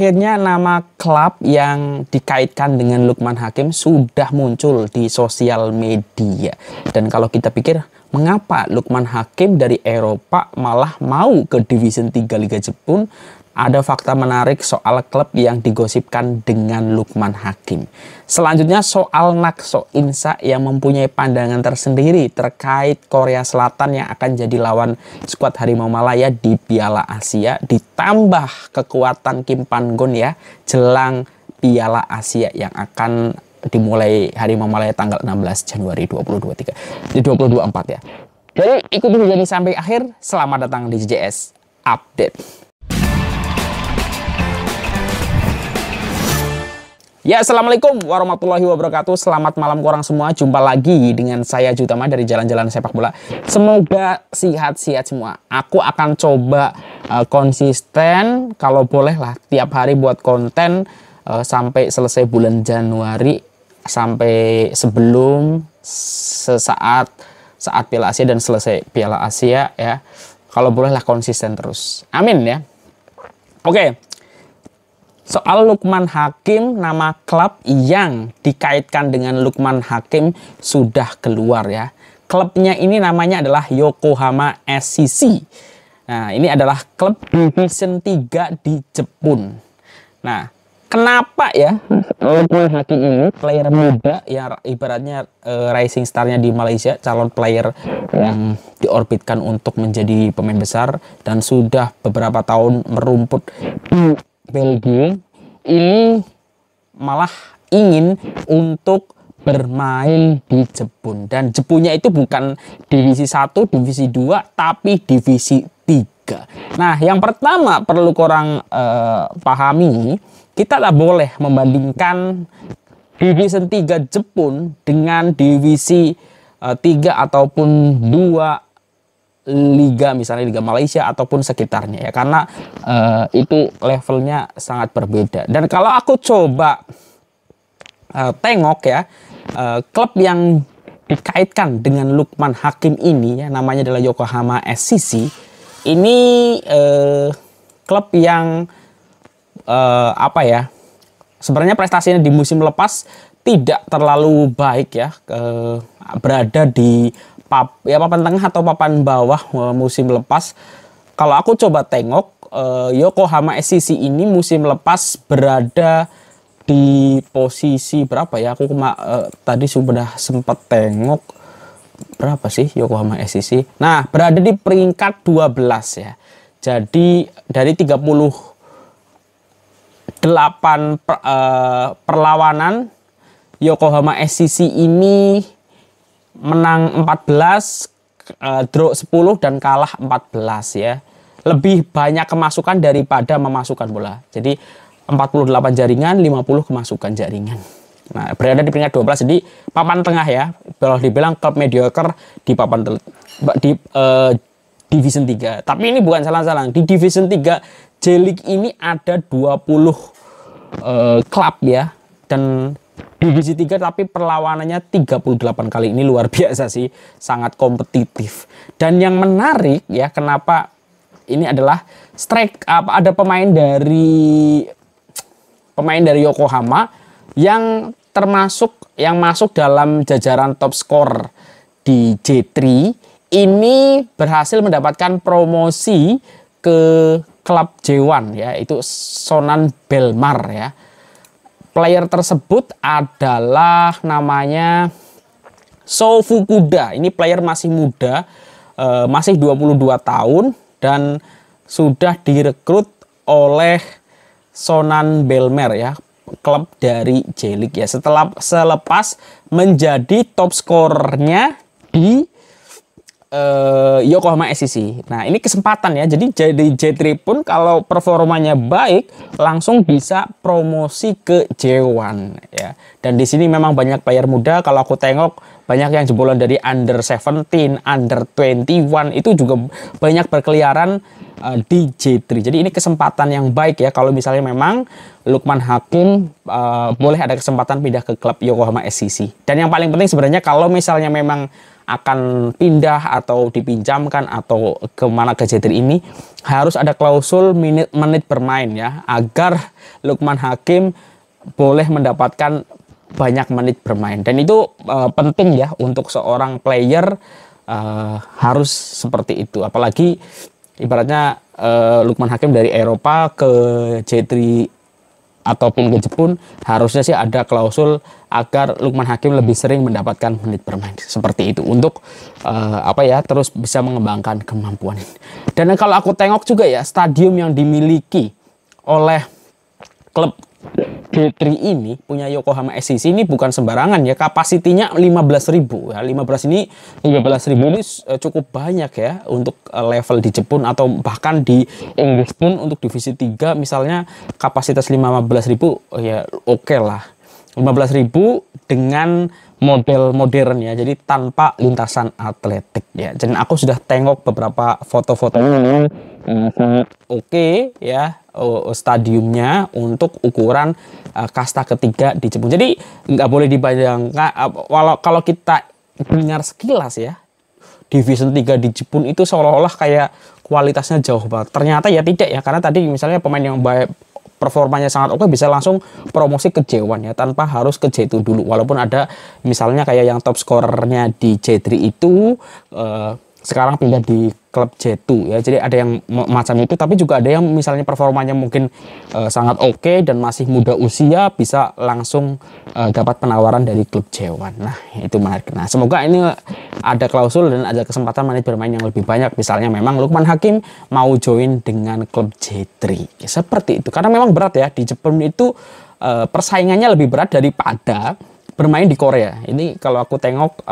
akhirnya nama klub yang dikaitkan dengan Lukman Hakim sudah muncul di sosial media. Dan kalau kita pikir, mengapa Lukman Hakim dari Eropa malah mau ke Division 3 Liga Jepun? Ada fakta menarik soal klub yang digosipkan dengan Lukman Hakim. Selanjutnya soal Nakso Insa yang mempunyai pandangan tersendiri terkait Korea Selatan yang akan jadi lawan skuad Harimau Malaya di Piala Asia. Ditambah kekuatan Kim Pan-gon ya jelang Piala Asia yang akan dimulai Harimau Malaya tanggal 16 Januari 2024 ya. Jadi ikuti video ini sampai akhir. Selamat datang di JJS Update. Ya, assalamualaikum warahmatullahi wabarakatuh. Selamat malam korang semua. Jumpa lagi dengan saya Jutama dari Jalan-Jalan Sepak Bola. Semoga sehat-sehat semua. Aku akan coba konsisten, kalau boleh lah tiap hari buat konten sampai selesai bulan Januari, sampai sebelum saat Piala Asia dan selesai Piala Asia ya. Kalau boleh lah konsisten terus. Amin ya. Oke. Soal Lukman Hakim, nama klub yang dikaitkan dengan Lukman Hakim sudah keluar ya. Klubnya ini namanya adalah Yokohama SCC. Nah, ini adalah klub Division 3 di Jepun. Nah, kenapa ya Lukman Hakim ini player muda yang ibaratnya rising starnya di Malaysia, calon player yang diorbitkan untuk menjadi pemain besar dan sudah beberapa tahun merumput di Belgia, ini malah ingin untuk bermain di Jepun. Dan Jepunnya itu bukan divisi 1, divisi 2, tapi divisi 3. Nah, yang pertama perlu korang pahami, kita tak boleh membandingkan Division 3 Jepun dengan divisi 3 ataupun 2 liga, misalnya Liga Malaysia ataupun sekitarnya ya, karena itu levelnya sangat berbeda. Dan kalau aku coba tengok ya, klub yang dikaitkan dengan Lukman Hakim ini ya, namanya adalah Yokohama SCC. Ini klub yang apa ya, sebenarnya prestasinya di musim lepas tidak terlalu baik ya, berada di papan tengah atau papan bawah musim lepas. Kalau aku coba tengok, Yokohama SCC ini musim lepas berada di posisi berapa ya? Aku tadi sudah sempat tengok berapa sih Yokohama SCC. Nah, berada di peringkat 12 ya. Jadi dari 38 perlawanan, Yokohama SCC ini menang 14, draw 10 dan kalah 14 ya. Lebih banyak kemasukan daripada memasukkan bola. Jadi 48 jaringan, 50 kemasukan jaringan. Nah, berada di peringkat 12 di papan tengah ya. Kalau dibilang klub mediocre di Division 3. Tapi ini bukan salah-salah. Di Division 3 J-League ini ada 20 klub ya. Dan Divisi 3 tapi perlawanannya 38 kali. Ini luar biasa sih, sangat kompetitif. Dan yang menarik ya, kenapa ini adalah ada pemain dari Yokohama yang masuk dalam jajaran top skor di J3 ini berhasil mendapatkan promosi ke klub J1 ya, itu Sonan Belmar ya. Player tersebut adalah namanya Sho Fukuda. Ini player masih muda, masih 22 tahun dan sudah direkrut oleh Sonan Belmer ya, klub dari J-League ya. Selepas menjadi top skornya di Yokohama SCC. Nah, ini kesempatan ya. Jadi J3 pun kalau performanya baik langsung bisa promosi ke J1 ya. Dan di sini memang banyak player muda. Kalau aku tengok banyak yang jebolan dari under 17, under 21 itu juga banyak berkeliaran di J3. Jadi ini kesempatan yang baik ya kalau misalnya memang Lukman Hakim boleh ada kesempatan pindah ke klub Yokohama SCC. Dan yang paling penting sebenarnya kalau misalnya memang akan pindah atau dipinjamkan atau kemana ke J3 ini harus ada klausul menit bermain ya, agar Lukman Hakim boleh mendapatkan banyak menit bermain. Dan itu penting ya untuk seorang player, harus seperti itu. Apalagi ibaratnya Lukman Hakim dari Eropa ke J3 ataupun ke Jepun, harusnya sih ada klausul agar Lukman Hakim lebih sering mendapatkan menit bermain seperti itu untuk terus bisa mengembangkan kemampuan. Dan kalau aku tengok juga ya, stadium yang dimiliki oleh klub J3 ini punya Yokohama SCC ini bukan sembarangan ya, kapasitinya 15.000 ya. 15.000 ini cukup banyak ya untuk level di Jepun atau bahkan di Inggris pun untuk divisi 3 misalnya kapasitas 15.000 ya oke lah. 15.000 dengan model modern ya, jadi tanpa lintasan atletik ya. Dan aku sudah tengok beberapa foto-fotonya, sangat oke ya, stadiumnya untuk ukuran kasta ketiga di Jepun. Jadi nggak boleh dibayangkan, kalau kita dengar sekilas ya, Division 3 di Jepun itu seolah-olah kayak kualitasnya jauh banget. Ternyata ya tidak ya, karena tadi misalnya pemain yang baik, performanya sangat oke, bisa langsung promosi ke J1 ya, tanpa harus ke J2 dulu. Walaupun ada misalnya kayak yang top scorernya di J3 itu sekarang pindah di klub J2 ya, jadi ada yang macam itu. Tapi juga ada yang misalnya performanya mungkin sangat oke dan masih muda usia, bisa langsung dapat penawaran dari klub J1. Nah itu menarik. Nah semoga ini ada klausul dan ada kesempatan menit bermain yang lebih banyak, misalnya memang Lukman Hakim mau join dengan klub J3 ya, seperti itu. Karena memang berat ya, di Jepun itu persaingannya lebih berat daripada bermain di Korea. Ini kalau aku tengok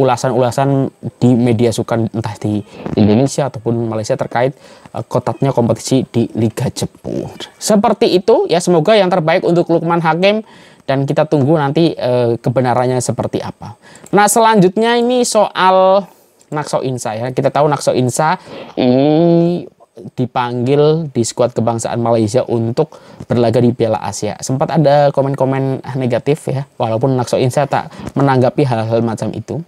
ulasan-ulasan di media sukan entah di Indonesia ataupun Malaysia terkait ketatnya kompetisi di Liga Jepun. Seperti itu ya, semoga yang terbaik untuk Lukman Hakim dan kita tunggu nanti kebenarannya seperti apa. Nah selanjutnya ini soal Nakso Insa ya. Kita tahu Nakso Insa ini dipanggil di skuad kebangsaan Malaysia untuk berlaga di Piala Asia. Sempat ada komen-komen negatif ya, walaupun Nakso Insa tak menanggapi hal-hal macam itu.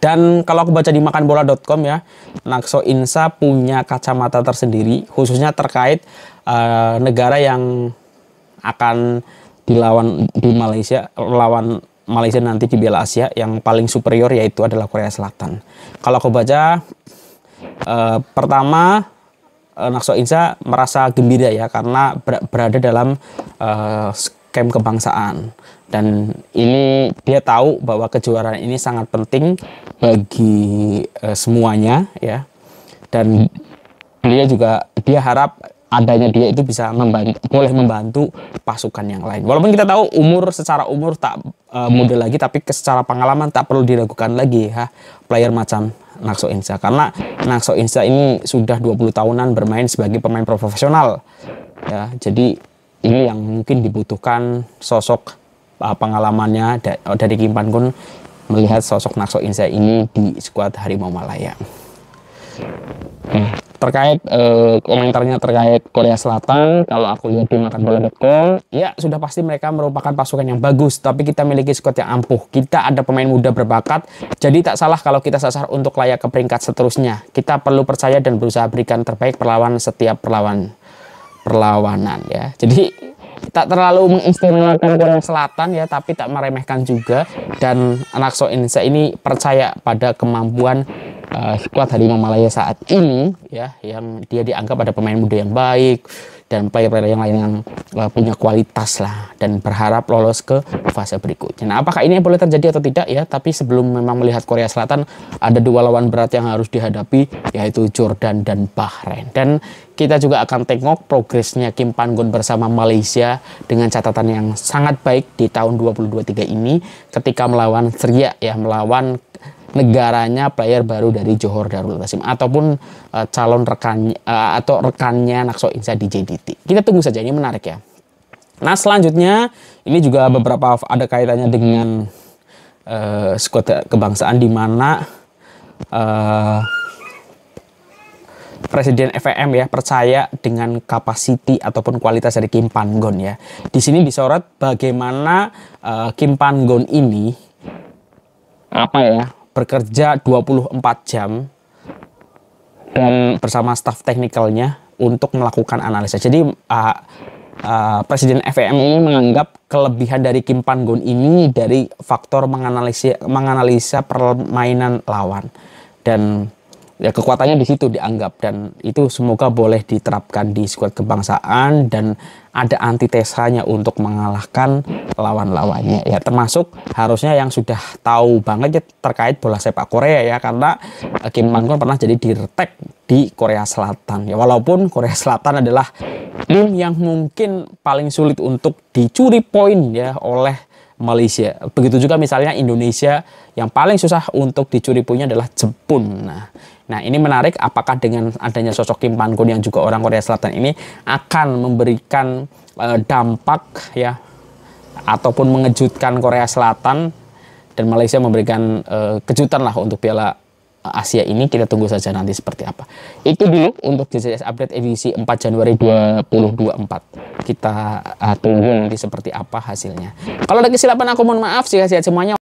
Dan kalau aku baca di makanbola.com ya, Nakso Insa punya kacamata tersendiri khususnya terkait negara yang akan dilawan di Malaysia, lawan Malaysia nanti di Piala Asia, yang paling superior yaitu adalah Korea Selatan. Kalau aku baca pertama, Nakso Insa merasa gembira ya karena berada dalam camp kebangsaan, dan ini dia tahu bahwa kejuaraan ini sangat penting bagi semuanya ya, dan dia harap adanya dia itu bisa boleh membantu pasukan yang lain. Walaupun kita tahu secara umur tak muda lagi, tapi secara pengalaman tak perlu diragukan lagi ya player macam Nakso Insa, karena Nakso Insa ini sudah 20 tahunan bermain sebagai pemain profesional ya. Jadi ini yang mungkin dibutuhkan sosok pengalamannya dari Kim Pan-gun, melihat sosok Nakso Insa ini di skuad Harimau Malaya. Terkait komentarnya terkait Korea Selatan, kalau aku lihat di makanbola.com ya, sudah pasti mereka merupakan pasukan yang bagus, tapi kita memiliki skuad yang ampuh. Kita ada pemain muda berbakat, jadi tak salah kalau kita sasar untuk layak ke peringkat seterusnya. Kita perlu percaya dan berusaha berikan terbaik perlawan setiap perlawanan ya. Jadi tak terlalu mengistimewakan Korea Selatan ya, tapi tak meremehkan juga. Dan Nakso Insa ini percaya pada kemampuan skuad Harimau Malaya saat ini ya, yang dia dianggap ada pemain muda yang baik dan player-player yang lain yang punya kualitas lah, dan berharap lolos ke fase berikutnya. Nah, apakah ini boleh terjadi atau tidak ya? Tapi sebelum memang melihat Korea Selatan, ada dua lawan berat yang harus dihadapi, yaitu Jordan dan Bahrain. Dan kita juga akan tengok progresnya Kim Pan-gun bersama Malaysia dengan catatan yang sangat baik di tahun 2023 ini ketika melawan Serbia ya, melawan negaranya player baru dari Johor Darul Tasim ataupun calon rekannya atau rekannya Nakso Insa di JDT. Kita tunggu saja, ini menarik ya. Nah selanjutnya ini juga beberapa ada kaitannya dengan skuad kebangsaan, di mana Presiden FAM ya percaya dengan kapasiti ataupun kualitas dari Kim Pan-gun ya. Di sini disorot bagaimana Kim Pan-gun ini bekerja 24 jam dan bersama staf teknikalnya untuk melakukan analisa. Jadi Presiden FEM ini menganggap kelebihan dari Kim Pan-gun ini dari faktor menganalisa permainan lawan, dan ya kekuatannya di situ dianggap, dan itu semoga boleh diterapkan di skuad kebangsaan dan ada antitesanya untuk mengalahkan lawan-lawannya ya, termasuk harusnya yang sudah tahu banget ya terkait bola sepak Korea ya, karena Kim Pan-gun pernah jadi dirtek di Korea Selatan ya, walaupun Korea Selatan adalah tim yang mungkin paling sulit untuk dicuri poin ya oleh Malaysia. Begitu juga misalnya Indonesia yang paling susah untuk dicuri poinnya adalah Jepun. Nah, ini menarik, apakah dengan adanya sosok Kim Pan-gun yang juga orang Korea Selatan ini akan memberikan dampak ya, ataupun mengejutkan Korea Selatan, dan Malaysia memberikan kejutan lah untuk Piala Asia ini. Kita tunggu saja nanti seperti apa. Itu dulu untuk JCS Update edisi 4 Januari 2024. Kita tunggu nanti seperti apa hasilnya. Kalau ada kesilapan aku mohon maaf, sehat-sehat semuanya.